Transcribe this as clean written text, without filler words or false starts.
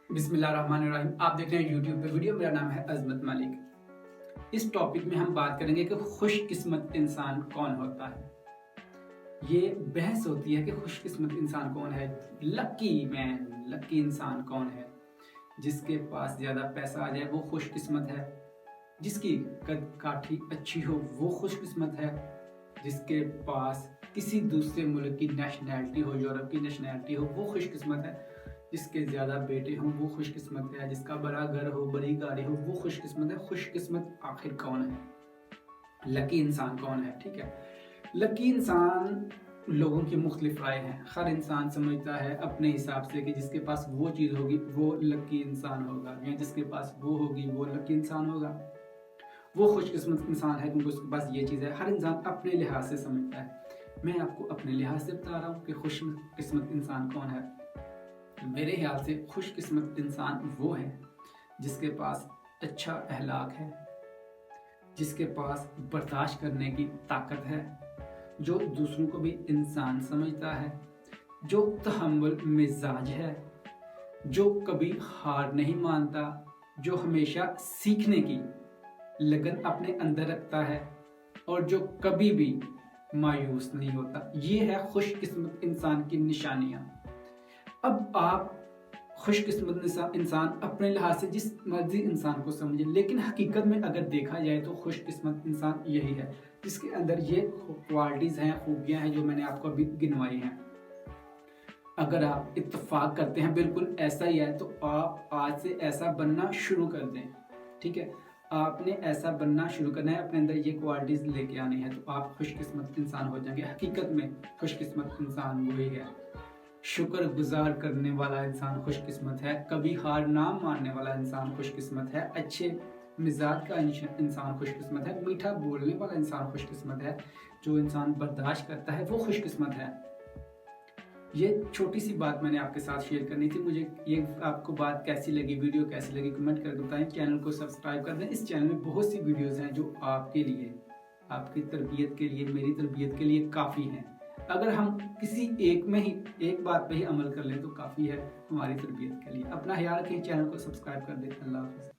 बिस्मिल्लाहिर्रहमानिर्रहीम। आप देख रहे हैं यूट्यूब पे वीडियो। मेरा नाम है अजमत मलिक। इस टॉपिक में हम बात करेंगे कि खुशकिस्मत इंसान कौन होता है। ये बहस होती है कि खुशकिस्मत इंसान कौन है, लकी मैन, लकी इंसान कौन है। जिसके पास ज़्यादा पैसा आ जाए वो खुशकिस्मत है, जिसकी कद काठी अच्छी हो वो खुशकिस्मत है, जिसके पास किसी दूसरे मुल्क की नेशनैलिटी हो, यूरोप की नेशनैलिटी हो वो खुशकिस्मत है, जिसके ज़्यादा बेटे हों वो खुशकिस्मत है, जिसका बड़ा घर हो, बड़ी गाड़ी हो वो खुशकिस्मत है। खुशकिस्मत आखिर कौन है, लकी इंसान कौन है? ठीक है, लकी इंसान लोगों की मुख्तलिफ राय हैं। हर इंसान समझता है अपने हिसाब से कि जिसके पास वो चीज़ होगी वो लकी इंसान होगा, या जिसके पास वो होगी वो लकी इंसान होगा, वो खुशकिस्मत इंसान है क्योंकि उसके पास ये चीज़ है। हर इंसान अपने लिहाज से समझता है। मैं आपको अपने लिहाज से बता रहा हूँ कि खुशकिस्मत इंसान कौन है। मेरे ख्याल से खुशकिस्मत इंसान वो है जिसके पास अच्छा अहलाक है, जिसके पास बर्दाश्त करने की ताकत है, जो दूसरों को भी इंसान समझता है, जो तहम्मुल मिजाज है, जो कभी हार नहीं मानता, जो हमेशा सीखने की लगन अपने अंदर रखता है और जो कभी भी मायूस नहीं होता। ये है खुशकिस्मत इंसान की निशानियाँ। अब आप खुशकिस्मत इंसान अपने लिहाज से जिस मर्जी इंसान को समझे, लेकिन हकीकत में अगर देखा जाए तो खुशकिस्मत इंसान यही है जिसके अंदर ये क्वालिटीज़ हैं, खूबियाँ हैं जो मैंने आपको अभी गिनवाई हैं। अगर आप इत्तेफाक करते हैं बिल्कुल ऐसा ही है तो आप आज से ऐसा बनना शुरू कर दें। ठीक है, आपने ऐसा बनना शुरू करना है, अपने अंदर ये क्वालिटीज़ लेके आनी है तो आप खुशकिस्मत इंसान हो जाएंगे। हकीकत में खुशकिस्मत इंसान वही है। शुक्रगुजार करने वाला इंसान खुशकिस्मत है, कभी हार ना मानने वाला इंसान खुशकिस्मत है, अच्छे मिजाज का इंसान खुशकिस्मत है, मीठा बोलने वाला इंसान खुशकिस्मत है, जो इंसान बर्दाश्त करता है वो खुशकिस्मत है। ये छोटी सी बात मैंने आपके साथ शेयर करनी थी। मुझे ये आपको बात कैसी लगी, वीडियो कैसी लगी, कमेंट करके बताएं। चैनल को सब्सक्राइब कर दें। इस चैनल में बहुत सी वीडियोज़ हैं जो आपके लिए, आपकी तरबियत के लिए, मेरी तरबियत के लिए काफ़ी हैं। अगर हम किसी एक बात पे ही अमल कर लें तो काफ़ी है हमारी तरबियत के लिए। अपना ख्याल रखें, चैनल को सब्सक्राइब कर दें। अल्लाह हाफ़िज़।